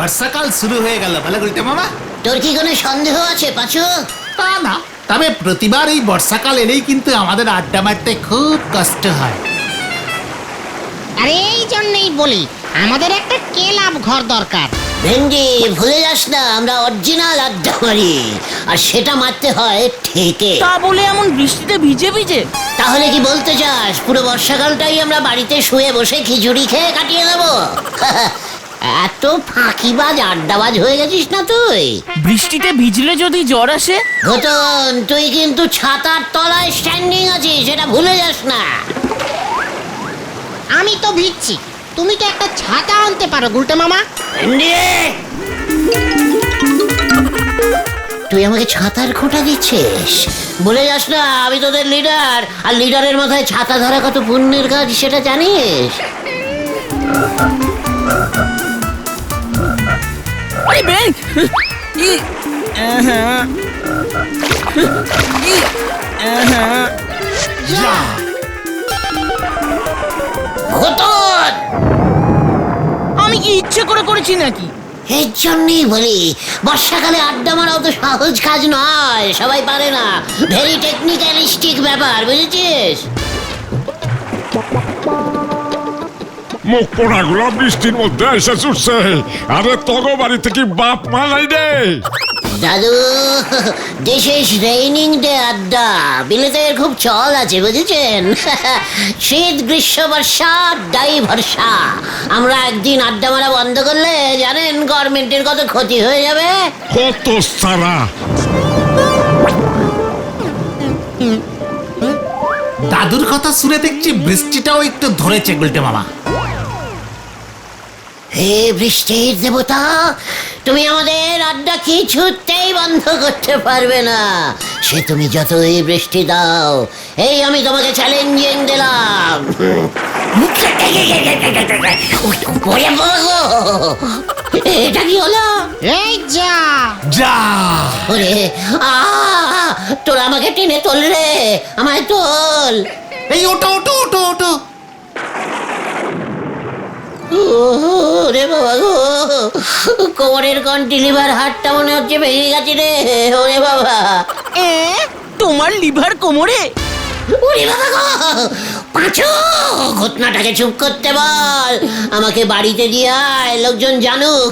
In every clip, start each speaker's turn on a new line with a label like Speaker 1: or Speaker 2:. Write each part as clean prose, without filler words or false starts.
Speaker 1: বর্ষাকাল শুরু হয়ে গেল বলে গুলটে মামা।
Speaker 2: তোর কি কোনো সন্দেহ আছে পাঁচু?
Speaker 1: তা না, তবে প্রতিবার এই বর্ষাকাল এলেই কিন্তু আমাদের আড্ডা মারতে খুব কষ্ট হয়।
Speaker 3: আরে এই জন্যই বলি আমাদের একটা ক্লাব ঘর দরকার।
Speaker 2: ভেন্ডি, ভুলে যাস না আমরা অরিজিনাল আড্ডা মারি, আর সেটা মারতে হয় ঠেকে।
Speaker 4: তা বলে এমন বৃষ্টিতে ভিজে ভিজে?
Speaker 2: তাহলে কি বলতে চাস পুরো বর্ষাকালটাই আমরা বাড়িতে শুয়ে বসে খিচুড়ি খেয়ে কাটিয়ে দেবো? এত ফাঁকিবাজ আড্ডাবাজ হয়ে গেছিস না তুই?
Speaker 4: বৃষ্টিতে ভিজলে যদি জ্বর আসে?
Speaker 2: ঘটন, তুই কিন্তু ছাতার তলায় স্ট্যান্ডিং আছিস, সেটা ভুলে যাস না।
Speaker 3: আমি তো ভিজছি, তুমি তো একটা ছাতা আনতে পারো গুলটে মামা।
Speaker 2: তুই আমাকে ছাতার খোঁটা দিচ্ছিস? বলে যাস না আমি তোদের লিডার, আর লিডারের মাথায় ছাতা ধরা কত পুণ্যের কাজ সেটা জানিস?
Speaker 4: আরে ব্যাংক
Speaker 2: ঘটন,
Speaker 4: আমি কি ইচ্ছে করে করেছি নাকি?
Speaker 2: এর জন্যই বলি বর্ষাকালে আড্ডা মারাও তো সহজ কাজ নয়, সবাই পারে না। ভেরি টেকনিক্যালিস্টিক ব্যাপার, বুঝেছিস?
Speaker 5: মুখ পোড়াগুলো বৃষ্টির মধ্যে এসে ছুটছে। আরে তগো বাড়িতে কি বাপ মা নাই রে?
Speaker 2: দাদু, দিস ইজ রেইনিং ডে আড্ডা। বিলেতের খুব চল আছে, বুঝেছেন? শীত, গ্রীষ্ম, বর্ষা, আড্ডাই ভরসা। আমরা একদিন আড্ডা মারা বন্ধ করলে জানেন গভর্নমেন্টের কত ক্ষতি হয়ে যাবে।
Speaker 5: কত সারা
Speaker 1: দাদুর কথা শুনে দেখছি বৃষ্টিটাও একটু ধরেছে গুলটে মামা।
Speaker 2: হে বৃষ্টির দেবতা, তুমি আমাদের আড্ডা কিছুতেই বন্ধ করতে পারবে না। সে তুমি যতই বৃষ্টি দাও, এই আমি তোমাকে চ্যালেঞ্জিং দিলাম। এটা কি হলো?
Speaker 3: এই যা
Speaker 1: যা
Speaker 2: ওরে তোরা আমাকে টেনে তোল রে, আমায় তোল।
Speaker 1: এই ওটো ওটো ওটো ওটো।
Speaker 2: ওরে বাবা গো, কোমরের কন্টিলিভার হাড়টা মনে হচ্ছে ভেঙে গেছে রে। ওরে বাবা,
Speaker 4: তোমার লিভার কোমরে?
Speaker 2: ওরে বাবা গো, পাঁচু ঘটনাটাকে চুপ করতে বল। আমাকে বাড়িতে দিয়ে আয়, লোকজন জানুক।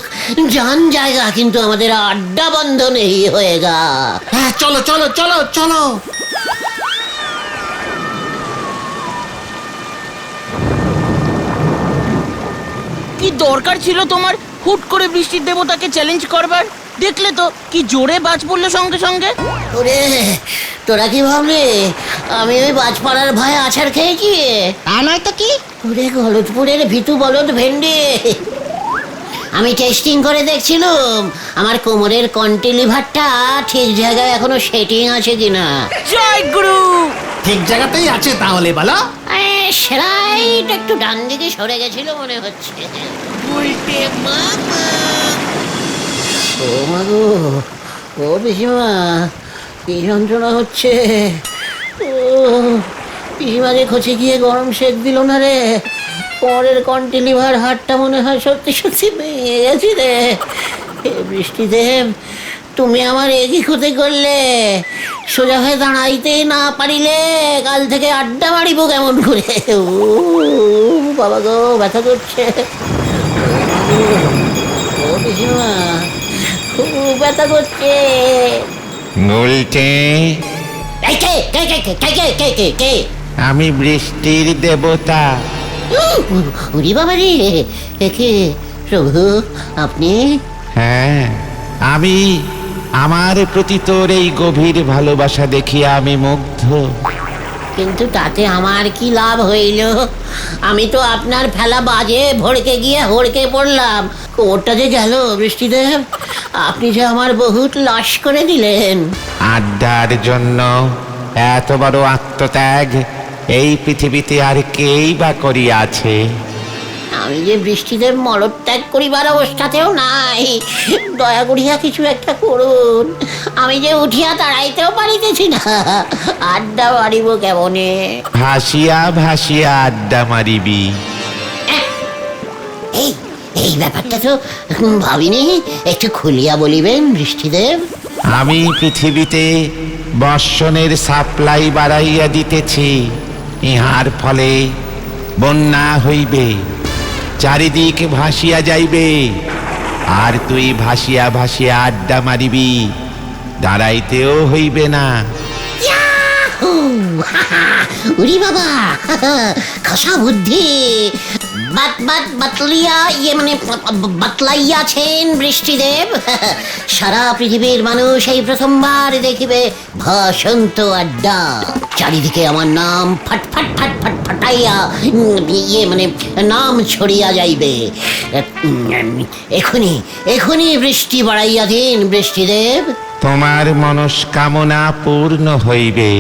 Speaker 2: জান জায়গা কিন্তু আমাদের আড্ডা বন্ধ নেই হয়ে গা।
Speaker 1: হ্যাঁ চলো চলো চলো চলো।
Speaker 4: কি দরকার ছিল তোমার হুট করে বৃষ্টির দেবতাকে চ্যালেঞ্জ করবার? দেখলে তো কি জোরে বাজ পড়লো সঙ্গে সঙ্গে।
Speaker 2: ওরে, তোরা কি ভাবলি আমি ওই বাজপাড়ার ভয়ে আছাড় খেয়েছি?
Speaker 3: তা নয় তো কি।
Speaker 2: ওরে গলতপুরের ভিতু বলদ ভেন্ডি, আমি টেস্টিং করে দেখছিলাম আমার কোমরের কন্টিলিভারটা ঠিক জায়গায় এখনো সেটিং আছে কিনা।
Speaker 4: জয় গুরু।
Speaker 1: ঠিক জায়গাতেই আছে তাহলে বলো।
Speaker 2: সেরাইট একটু ডান দিকে সরে গেছিল মনে হচ্ছে। উল্টে মামা, ও মাগো, ও পিসিমা, কি যন্ত্রণা হচ্ছে। ও পিসিমাকে খোঁচে গিয়ে গরম সেক দিল না রে। কোমরের কন্টিলিভার হাড়টা মনে হয় সত্যি সত্যি ভেঙে গেছি রে। হে বৃষ্টিদেব, তুমি আমার এগি ক্ষতি করলে। সোজা হয়ে দাঁড়াইতেই না পারিলে কাল থেকে আড্ডা মারিব কেমন করে। ও বাবা গো, ব্যথা করছে। ও পিসিমা, খুব ব্যথা করছে।
Speaker 6: গুলটে,
Speaker 2: এই কে কে কে কে কে কে কে কে?
Speaker 6: আমি বৃষ্টির দেবতা।
Speaker 2: উরি বাবা রে, একে প্রভু আপনি?
Speaker 6: হ্যাঁ আমি। আমার প্রতি তোর এই গভীর ভালোবাসা দেখিয়া আমি মুগ্ধ।
Speaker 2: কিন্তু তাতে আমার কি লাভ হইল? আমি তো আপনার ফেলা বাজে ভড়কে গিয়ে হড়কে পড়লাম। কোমরটা যে গেল বৃষ্টিদেব, আপনি যে আমার বহুত লস করে দিলেন।
Speaker 6: আড্ডার জন্য এত বড় আত্মত্যাগ এই পৃথিবীতে আর কেই বা করিয়াছে?
Speaker 2: আমি যে বৃষ্টিদেব মলত্যাগ করিবার অবস্থাতেও নাই। দয়া করিয়া কিছু একটা করুন। আমি যে উঠিয়া দাঁড়াইতেও পারিতেছি না, আড্ডা মারিব কেমনে?
Speaker 6: ভাসিয়া ভাসিয়া আড্ডা মারিবি।
Speaker 2: এই এই ব্যাপারটা তো ভাবিনি, একটু খুলিয়া বলিবেন বৃষ্টিদেব।
Speaker 6: আমি পৃথিবীতে বর্ষণের সাপ্লাই বাড়াইয়া দিতেছি, ইহার ফলে বন্যা হইবে, চারিদিক ভাসিয়া যাইবে, আর তুই ভাসিয়া ভাসিয়া আড্ডা মারিবি, দাঁড়াইতেও হইবে না।
Speaker 2: ইয়াহু! উরি বাবা, খসা বুদ্ধি বাতলাইয়াছেন বৃষ্টিদেব। সারা পৃথিবীর মানুষ এই প্রথমবার দেখিবে ভাসন্ত আড্ডা। চারিদিকে আমার নাম ফাট ফাট ফাট ফাট ফাটাইয়া নাম ছড়িয়া যাইবে। এখনই এখনই বৃষ্টি বাড়াইয়া দিন বৃষ্টিদেব।
Speaker 6: তোমার মনস্কামনা পূর্ণ হইবে,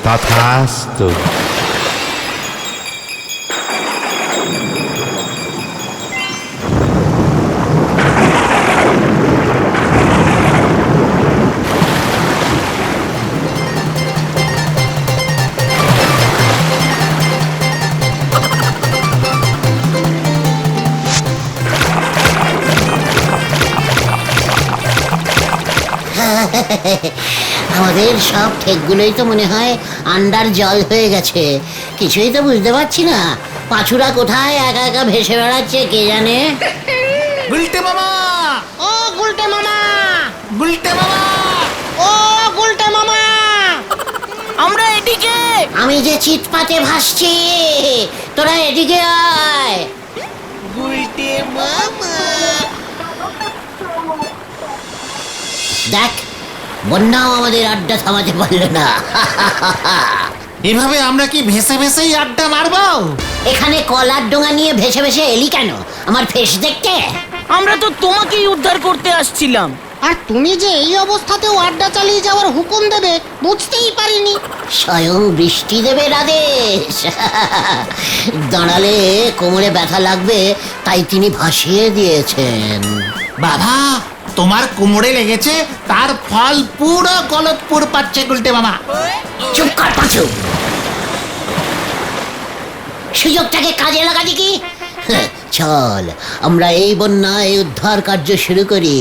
Speaker 6: তথাস্তু।
Speaker 2: আমাদের সব ঠেকগুলোই তো মনে হয় আন্ডার জল হয়ে গেছে, কিছুই তো বুঝতে পারছি না। পাঁচুরা কোথায় একা একা ভেসে বেড়াচ্ছে কে জানে।
Speaker 1: গুলটে মামা,
Speaker 3: ও গুলটে মামা,
Speaker 1: গুলটে মামা,
Speaker 3: ও গুলটে মামা,
Speaker 4: আমরা এদিকে।
Speaker 2: আমি যে চিৎপাতে ভাসছি, তোরা এদিকে আয়। দেখ, বন্যাও আমাদের আড্ডা থামাতে পারলো না।
Speaker 1: এভাবে আমরা কি ভেসে ভেসেই আড্ডা মারবো?
Speaker 2: এখানে কলার ডোঙা নিয়ে ভেসে ভেসে এলি কেন? আমার ফেস দেখতে?
Speaker 4: আমরা তো তোমাকেই উদ্ধার করতে আসছিলাম।
Speaker 3: আর তুমি যে এই অবস্থাতেও আড্ডা চালিয়ে যাওয়ার হুকুম দেবে বুঝতেই পারিনি।
Speaker 2: স্বয়ং বৃষ্টি দেবের আদেশ। দাঁড়ালে কোমরে ব্যথা লাগবে, তাই তিনি ভাসিয়ে দিয়েছেন।
Speaker 1: বাবা, তোমার কোমরে লেগেছে, তার ফল পুরো গলতপুর পাচ্ছে গুলটে মামা।
Speaker 2: চুপ কর পাঁচু, সুযোগটাকে কাজে লাগা দেখি। চল, আমরা এই বন্যায় উদ্ধার কার্য শুরু করি।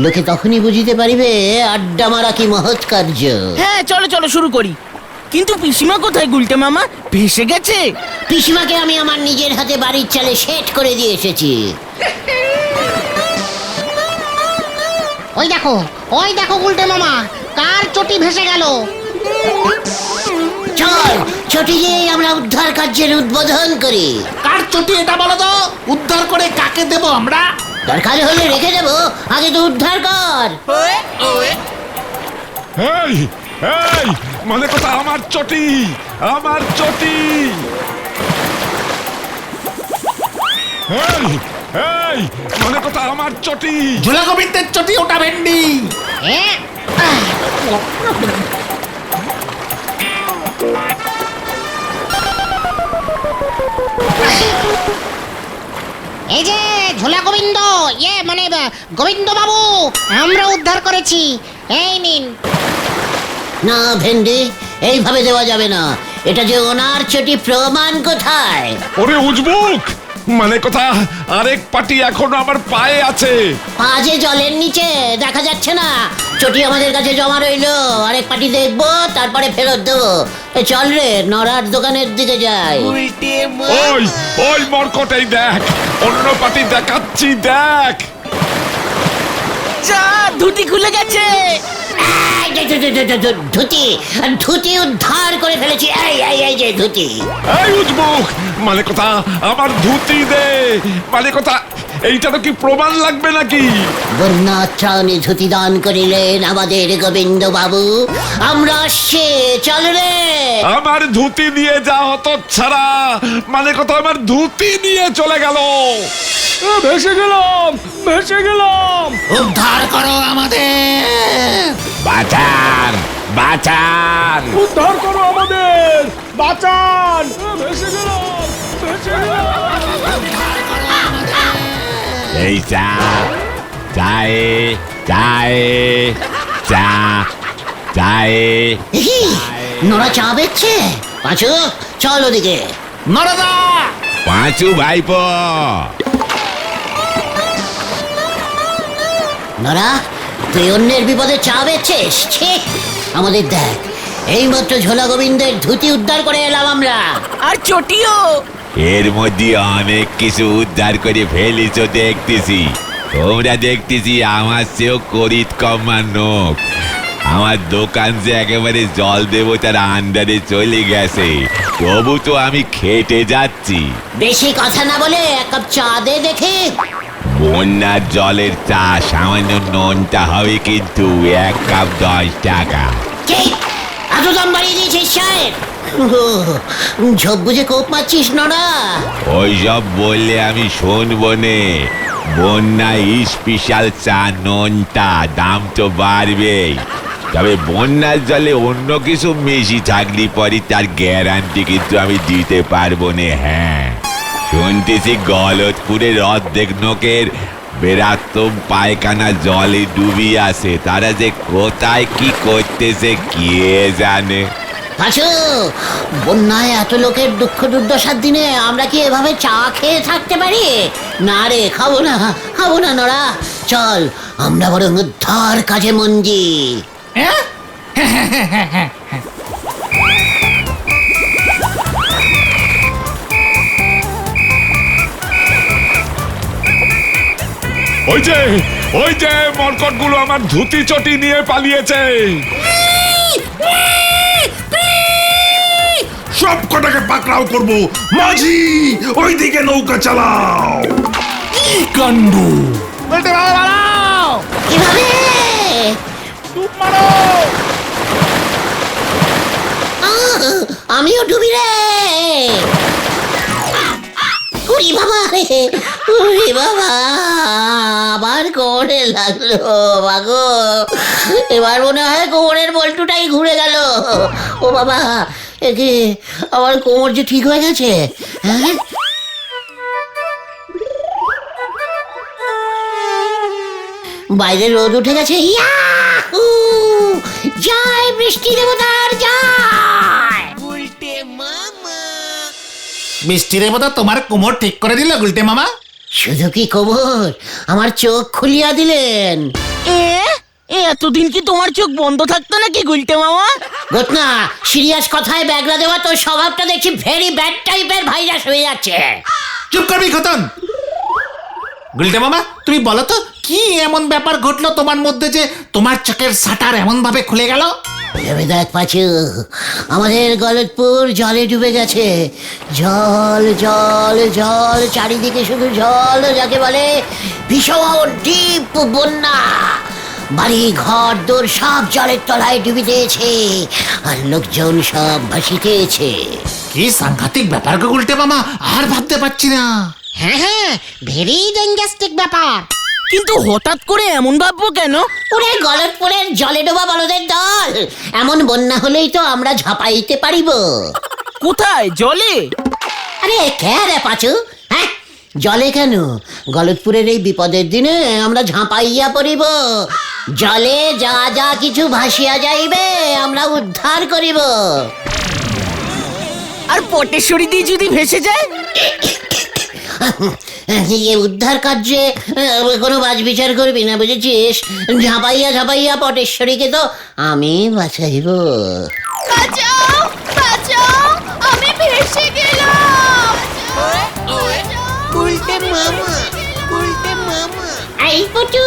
Speaker 2: লোকে তখনই বুঝিতে পারিবে আড্ডা মারা কি মহৎ কার্য।
Speaker 4: হ্যাঁ, চলো চলো শুরু করি। কিন্তু পিসিমা কোথায় গুলটে মামা? ভেসে গেছে?
Speaker 2: পিসিমাকে আমি আমার নিজের হাতে বাড়ির চালে সেট করে দিয়ে এসেছি।
Speaker 3: ওই দেখো গুলটে মামা, কার চটি ভেসে গেল।
Speaker 2: চল, চটি দিয়ে আমরা উদ্ধার কার্যের উদ্বোধন করি।
Speaker 1: কার চটি এটা বলো তো? উদ্ধার করে কাকে দেব আমরা?
Speaker 2: দরকার হলে রেখে দেবো, আগে তো উদ্ধার কর।
Speaker 5: এই এই মানে কথা, আমার চটি, আমার চটি। এই এই মানে কথা, আমার চটি।
Speaker 1: ঝোলা গোবিন্দের চটি, ওটা ভেন্ডি।
Speaker 3: হ্যাঁ, এই যে ঝোলা গোবিন্দ, গোবিন্দ বাবু, আমরা উদ্ধার করেছি, এই নিন।
Speaker 2: না ভেন্ডি, এইভাবে দেওয়া যাবে না। এটা যে ওনার চটি, প্রমাণ কোথায়?
Speaker 5: ওরে উজবুক, মানে কথা আরেক পাটি এখনো আমার পায়ে আছে।
Speaker 2: পা যে জলের নিচে দেখা যাচ্ছে না। চটি আমাদের কাছে জমা রইলো, আরেক পাটি দেখবো, তারপরে ফেরত দেবো। চল রে, নড়ার দোকানের দিকে যাই।
Speaker 5: ওই ওই মরকটেই দেখ, অন্য পাটি দেখাচ্ছি, দেখ।
Speaker 4: যা, ধুতি খুলে গেছে।
Speaker 2: ধুতি ধুতি উদ্ধার করে ফেলেছি। এই যে ধুতি।
Speaker 5: এই উজবুক, মানে কথা আমার ধুতি দে। মানে কথা, এইটারও কি প্রমাণ লাগবে নাকি?
Speaker 2: বন্যা ত্রাণে ধুতি দান করিলেন আমাদের গোবিন্দ বাবু। আমরা আসছি, চল রে।
Speaker 5: আমার ধুতি দিয়ে যা হতো ছাড়া, মানে কথা আমার ধুতি নিয়ে চলে গেল। ভেসে গেলাম, ভেসে গেলাম।
Speaker 1: উদ্ধার করো আমাদের।
Speaker 6: বাঁচান, বাঁচান।
Speaker 5: উদ্ধার করো আমাদের, বাঁচান। ভেসে গেলাম, ভেসে গেলাম।
Speaker 6: এই চা, চায়ে, চায়ে, চা, চায়ে।
Speaker 2: নোরা চা বেচছে। পাঁচু, চল ওদিকে।
Speaker 1: নরদা,
Speaker 6: পাঁচু ভাইপো,
Speaker 2: নরা, তুই অন্যের বিপদে চা বেচছিস? ছি! আমাদের দেখ, এইমাত্র ঝোলা গোবিন্দের ধুতি উদ্ধার করে এলাম আমরা।
Speaker 4: আর চটিও।
Speaker 6: এর মধ্যে অনেক কিছু উদ্ধার করে ফেলিছ দেখতেছি। তোমরা দেখতেছি আমার চেয়েও করিত কমার নোক। আমার দোকান যে একেবারে জল দেবতার আন্ডারে চলে গেছে, তবু তো আমি খেটে যাচ্ছি।
Speaker 2: বেশি কথা না বলে এক কাপ চা দে দেখি।
Speaker 6: বন্যার জলের চা সামান্য নোনটা হবে কিন্তু 1 কাপ 10 টাকা।
Speaker 2: কি? এত দাম বাড়িয়ে দিয়েছিস সাহেব? ঝোপ বুঝে কোপ মারছিস নরা?
Speaker 6: ওইসব বললে আমি শুনবো নে। বন্যায় স্পেশাল চা নোনটা দাম তো বাড়বেই, তবে বন্যার জলে অন্য কিছু মিশি থাকলে পরে তার গ্যারান্টি কিন্তু আমি দিতে পারবো না। হ্যাঁ, শুনতেছি গলতপুরের অর্ধেক লোকের বেরাত্তম পায়খানা জলে ডুবি আছে। তারা যে কোথায় কি করতেছে কে জানে।
Speaker 2: পাঁচু, বন্যায় এত লোকের দুঃখ দুর্দশার দিনে আমরা কি এভাবে চা খেয়ে থাকতে পারি? না রে, খাবো না নরা। চল, আমরা বরং উদ্ধার কাজে মন দিই।
Speaker 5: ওই যে মরকটগুলো আমার ধুতি চটি নিয়ে পালিয়েছে।
Speaker 7: সব কটাকে পাকড়াও করব। মাঝি, ওইদিকে নৌকা চালাও।
Speaker 1: কি কাণ্ড!
Speaker 2: কিভাবে? আমিও ডুবি রে। উরি বাবা রে, উরি বাবা, আবার কোমরে লাগলো বাগো। এবার মনে হয় কোমরের বল্টুটাই ঘুরে গেল। ও বাবা, একে আমার কোমর যে ঠিক হয়ে গেছে। হ্যাঁ, বাইরে রোদ উঠে গেছে। ইয়াহু! জয় বৃষ্টি দেবতার জয়।
Speaker 1: বৃষ্টি দেবতা তোমার কোমর ঠিক করে দিল গুলটে মামা।
Speaker 2: শুধু কি কোমর, আমার চোখ খুলিয়া দিলেন।
Speaker 4: এতদিন কি তোমার চোখ বন্ধ থাকতো নাকি গুলটে মামা?
Speaker 2: ঘটনা সিরিয়াস কথায় ব্যাগরা দেওয়া তোর স্বভাবটা দেখছি ভেরি ব্যাড টাইপের ভাইরাস হয়ে যাচ্ছে।
Speaker 1: চুপ করবি খতন। গুলটে মামা, তুমি বলো তো কি এমন ব্যাপার ঘটলো তোমার মধ্যে যে তোমার চোখের শাটার এমন ভাবে খুলে গেল?
Speaker 2: ভেবে দেখ পাঁচু, আমাদের গলতপুর জলে ডুবে গেছে। জল জল জল, চারিদিকে শুধু জল, যাকে বলে ভীষণ ডিপ বন্যা। বাড়ি ঘর দোর সব জলের তলায় ডুবে দিয়েছে, আর লোকজন সব ভাসিতেছে।
Speaker 1: কি সাংঘাতিক ব্যাপার গো গুলটে মামা, আর ভাবতে পারছি না।
Speaker 3: হ্যাঁ, ভেরি ডেঞ্জাস্টিক ব্যাপার।
Speaker 4: কিন্তু হঠাৎ করে এমন ভাববো কেন?
Speaker 2: ওরে গলতপুরের জলে ডোবা বলদের দল, এমন বন্যা হলেই তো আমরা ঝাঁপাইতে পারিব।
Speaker 4: কোথায়? জলে?
Speaker 2: আরে কে রে পাঁচু? হ্যাঁ, জলে কেন? গলতপুরের এই বিপদের দিনে আমরা ঝাঁপাইয়া পড়িব। জলে যা যা কিছু ভাসিয়া যাইবে আমরা উদ্ধার করিব।
Speaker 4: আর পটেশ্বরী দিয়ে যদি ভেসে যায়?
Speaker 2: এই উদ্ধার কার্যে কোনো বাজ বিচার করবি না, বুঝেছিস? ঝাঁপাইয়া ঝাঁপাইয়া পটেশ্বরীকে তো আমি বাঁচাইব।
Speaker 8: বাঁচাও, বাঁচাও, আমি ভেসে গেলাম।
Speaker 2: এই পুটু,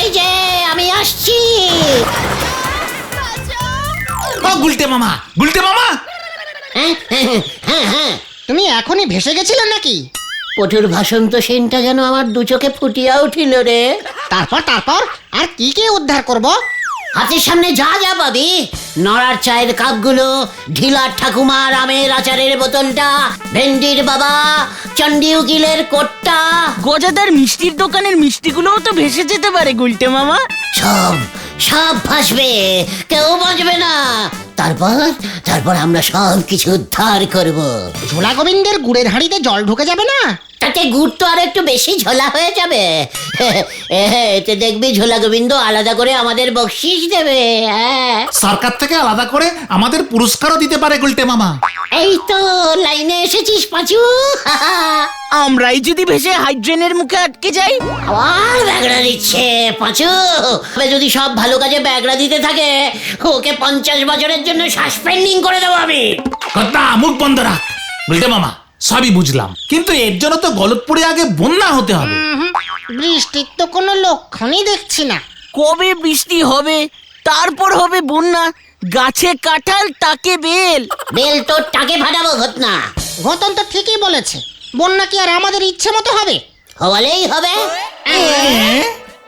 Speaker 2: এই যে আমি আসছি।
Speaker 1: ও গুলটে মামা, গুলটে মামা!
Speaker 2: হ্যাঁ হ্যাঁ হ্যাঁ,
Speaker 3: তুমি এখনই ভেসে গেছিলে নাকি?
Speaker 2: পটুর ভাষণ তো সেনটা যেন আমার দু চোখে ফুটিয়া উঠিল রে।
Speaker 3: তারপর আর কি কি উদ্ধার করব?
Speaker 2: হাতের সামনে যা যা পাবি, নড়ার চায়ের কাপগুলো, ঢিলার ঠাকুমার আমের আচারের বোতলটা, ভেন্ডির বাবা, চণ্ডী উকিলের কোটটা,
Speaker 4: গজাদার মিষ্টির দোকানের মিষ্টিগুলোও তো ভেসে যেতে পারে গুলটে মামা।
Speaker 2: সব সব ভাসবে, কেউ বাঁচবে না। তারপর আমরা সব কিছু উদ্ধার করব।
Speaker 3: ঝোলা গোবিন্দের গুড়ের হাঁড়িতে জল ঢুকে যাবে না?
Speaker 2: তা তাতে গুড় তো আর একটু বেশি ঝোলা হয়ে যাবে। এতে দেখবি ঝোলা গোবিন্দ আলাদা করে আমাদের বকশিস দেবে। হ্যাঁ,
Speaker 1: সরকার থেকে আলাদা করে আমাদের পুরস্কারও দিতে পারে গুলটে মামা।
Speaker 2: এই তো লাইনে এসেছিস পাঁচু।
Speaker 4: আমরাই যদি ভেসে হাইড্রেনের মুখে আটকে যাই?
Speaker 2: আবার ব্যাগড়া দিচ্ছে পাঁচু। তবে যদি সব ভালো কাজে ব্যাগড়া দিতে থাকে, ওকে 50 বছরের জন্য সাসপেন্ডিং করে দেবো আমি।
Speaker 1: কথা মুখ বন্ধ রাখ গুলটে মামা, সবই বুঝলাম, কিন্তু এর জন্য তো গলতপুরে আগে বন্যা হতে হবে।
Speaker 3: বৃষ্টির তো কোনো লক্ষণই দেখছি না।
Speaker 4: কবে বৃষ্টি হবে, তারপর হবে বন্যা। গাছে কাঁঠাল, তাকে বেল।
Speaker 2: বেল তোর টাকে ফাটাবো ঘটনা।
Speaker 3: ঘটন তো ঠিকই বলেছে, বন্যা কি আর আমাদের ইচ্ছে মতো হবে?
Speaker 2: হলেই হবে।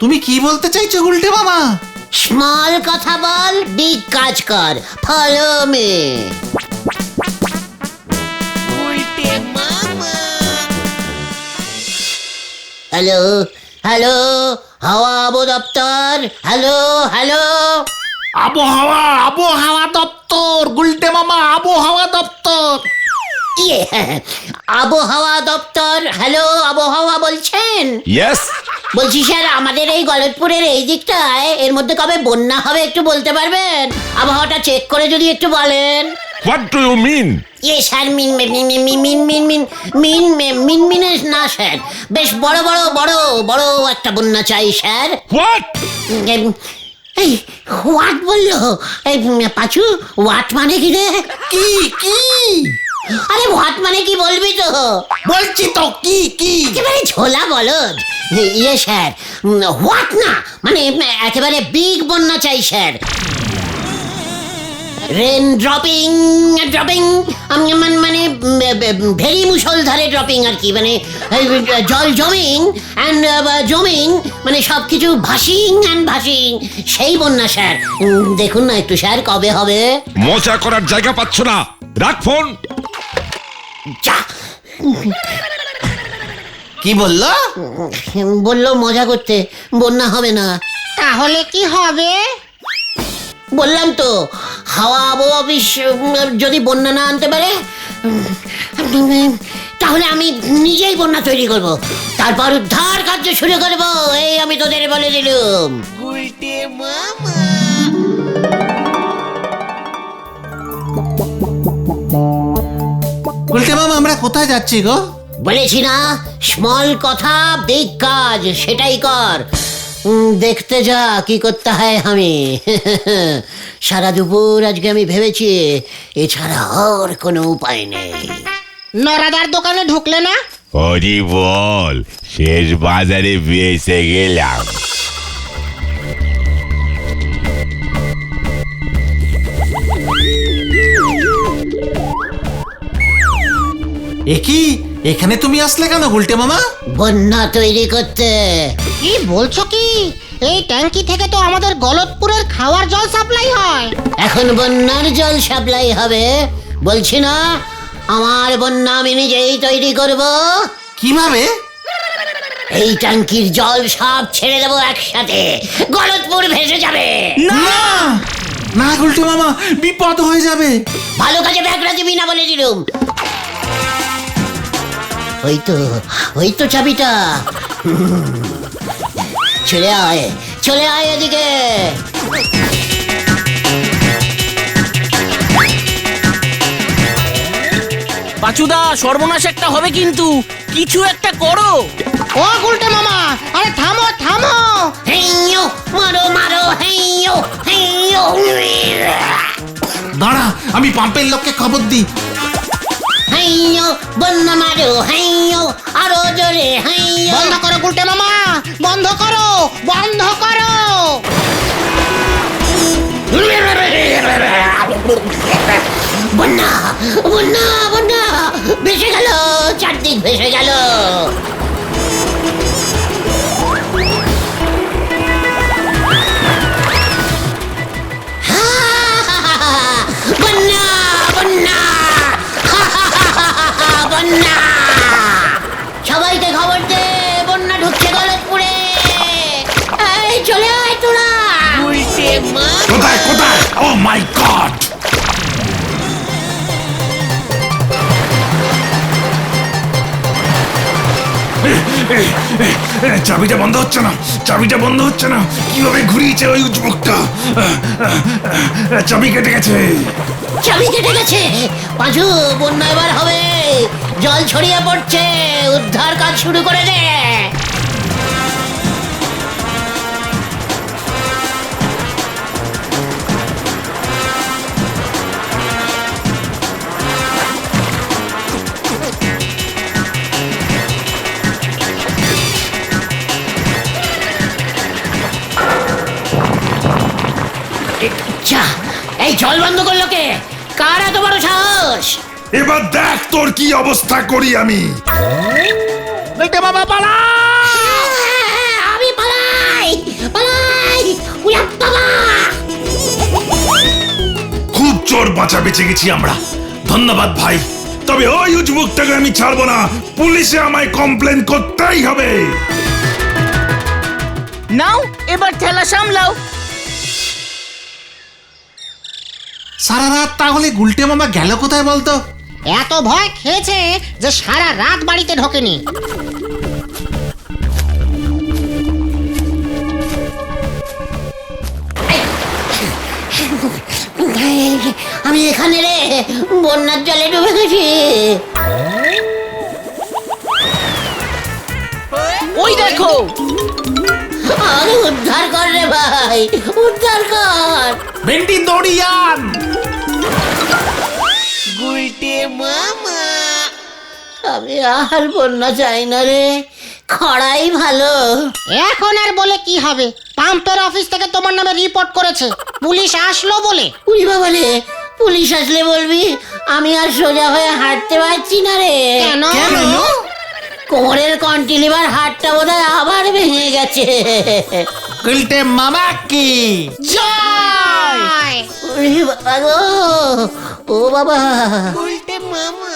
Speaker 1: তুমি কি বলতে চাইছো গুলটে মামা?
Speaker 2: স্মল কথা বল, বিগ কাজ কর। Follow me. হ্যালো হ্যালো, হাওয়া আবু দপ্তর। হ্যালো হ্যালো,
Speaker 1: আবহাওয়া দপ্তর গুলটে মামা, আবহাওয়া দপ্তর।
Speaker 2: ইয়ে, আবহাওয়া দপ্তর। হ্যালো, আবহাওয়া বলছেন?
Speaker 6: ইয়েস,
Speaker 2: বলছি স্যার, আমাদের এই গলতপুরের এই দিকটায় এর মধ্যে কবে বন্যা হবে একটু বলতে পারবেন? আবহাওয়াটা চেক করে যদি একটু বলেন।
Speaker 6: What do you mean?
Speaker 2: ইয়ে স্যার, মিন না স্যার, বেশ বড় বড় বড় বড় একটা বন্যা চাই স্যার।
Speaker 6: হোয়াট?
Speaker 2: এই হোয়াট বললো? এই পাঁচু, হোয়াট মানে কি রে?
Speaker 1: কি কি
Speaker 2: আরে হোয়াট মানে কি বলবি তো?
Speaker 1: বলছি তো, কি কি?
Speaker 2: একেবারে ঝোলা বলদ। ইয়ে স্যার, হোয়াট না মানে একেবারে বিগ বন্যা চাই স্যার। রেন ড্রপিং ড্রপিং মানে ভেরি মুষলধারে ড্রপিং আর কি, মানে জল জমিং অ্যান্ড জমিং, মানে সব কিছু ভাসিং অ্যান্ড ভাসিং, সেই বন্যা স্যার। দেখুন না একটু স্যার, কবে হবে?
Speaker 5: মজা করার জায়গা পাচ্ছ না, রাখ ফোন।
Speaker 2: যা
Speaker 1: কি বললো?
Speaker 2: বললো মজা করতে, বন্যা হবে না।
Speaker 3: তাহলে কি হবে?
Speaker 2: বললাম তো, হাওয়া আবহাওয়া অফিস যদি বন্যা না আনতে পারে, তাহলে আমি নিজেই বন্যা তৈরি করব, তারপর উদ্ধার কার্য শুরু করব। এই আমি তোদের বলে দিলুম।
Speaker 1: গুলটে মামা, আমরা কোথায় যাচ্ছি গো?
Speaker 2: বলেছি না, স্মল কথা বিগ কাজ, সেটাই কর। দেখতে যা কি করতে হয় আমি। সারা দুপুর আজকে আমি ভেবেছি, এছাড়া আর কোনো উপায় নেই।
Speaker 3: নরাদার দোকানে ঢুকলে না?
Speaker 6: হরি বল, শেষ বাজারে বেঁচে গেলাম।
Speaker 1: কি এখানে তুমি আসলে কেন গুলটে মামা?
Speaker 2: বন্যা তৈরি করতে।
Speaker 3: কি বলছো কি? এই ট্যাঙ্কি থেকে তো আমাদের গলতপুরের খাওয়ার জল সাপ্লাই হয়।
Speaker 2: এখন বন্যার জল সাপ্লাই হবে? বলছি না, আমার বন্যা আমি নিজেই তৈরি করব।
Speaker 1: কিভাবে?
Speaker 2: এই ট্যাঙ্কির জল সব ছেড়ে দেবো একসাথে, গলতপুর ভেসে যাবে।
Speaker 1: না না গুলটে মামা, বিপদ হয়ে যাবে।
Speaker 2: ভালো কাজে ব্যাগরা দিবি না বলে দিলুম। ওই তো চাবিটা। চলে আয় এদিকে।
Speaker 4: পাচুদা, সর্বনাশ একটা হবে কিন্তু, কিছু একটা করো।
Speaker 3: ও গুলটে মামা, আরে থামো থামো।
Speaker 2: হেইয়ো, মারো হেইয়ো হেইয়ো।
Speaker 1: দাঁড়া, আমি পাম্পের লোককে খবর দিই।
Speaker 2: হেইয়ো, বন্যা মারো হেইয়ো, আরো জোরে হেইয়ো।
Speaker 3: বন্ধ করো গুলটে মামা, বন্ধ করো, বন্ধ করো।
Speaker 2: বন্যা বন্যা বন্যা ভেসে গেল, চারদিক ভেসে গেল। বন্যা বন্যা বন্যা, সবাইকে খবর দে, বন্যা ঢুকছে গলতপুরে। এই চলে আয় তোরা।
Speaker 7: কোথায় কোথায়? ও মাই গড! চাবিটা বন্ধ হচ্ছে না, চাবিটা বন্ধ হচ্ছে না। কিভাবে ঘুরিয়েছে ওই উজবুকটা? চাবি কেটে গেছে।
Speaker 2: চাবি কেটে গেছে। পাঁচু, বন্যা এবার হবে, জল ছড়িয়ে পড়ছে, উদ্ধার কাজ শুরু করে দে। যা, এই জল বন্ধ করলো কে? কার এত বড় সাহস?
Speaker 7: এবার দেখ তোর কি অবস্থা করি আমি।
Speaker 1: গুলটে মামা পালা!
Speaker 2: আমি পালাই, পালাই, উয়া বাবা!
Speaker 7: খুব চোর বাঁচা বেঁচে গেছি আমরা, ধন্যবাদ ভাই। তবে ওই উজবুকটাকে আমি ছাড়বো না, পুলিশে আমায় কমপ্লেন করতেই হবে।
Speaker 4: নাও এবার ঠেলা সামলাও।
Speaker 1: সারা রাত তাহলে গুলটে মামা গেল কোথায় বলতো?
Speaker 3: এত ভয় খেয়েছে যে সারা রাত বাড়িতে ঢোকেনি।
Speaker 2: আমি এখানে রে, বন্যার জলে ডুবে গেছি।
Speaker 4: ওই দেখো,
Speaker 2: আরে উদ্ধার কর রে ভাই, উদ্ধার কর।
Speaker 1: ভেন্ডি দড়িয়ান!
Speaker 2: আমি আর বন্যা চাই না রে, খরাই ভালো।
Speaker 3: এখন আর বলে কি হবে? পাম্পের অফিস থেকে তোমার নামে রিপোর্ট করেছে, পুলিশ আসলো বলে।
Speaker 2: উড়ি বাবা রে, পুলিশ আসলে বলবি আমি আর সোজা হয়ে হাঁটতে পারছি না রে।
Speaker 3: কেন?
Speaker 2: কোমরের কন্টিলিভার হাড়টা বোধহয় আবার ভেঙে গেছে।
Speaker 1: গুলটে মামা কি
Speaker 3: জয়!
Speaker 2: ওরে বাবা গো, ও বাবা।
Speaker 3: উল্টে মামা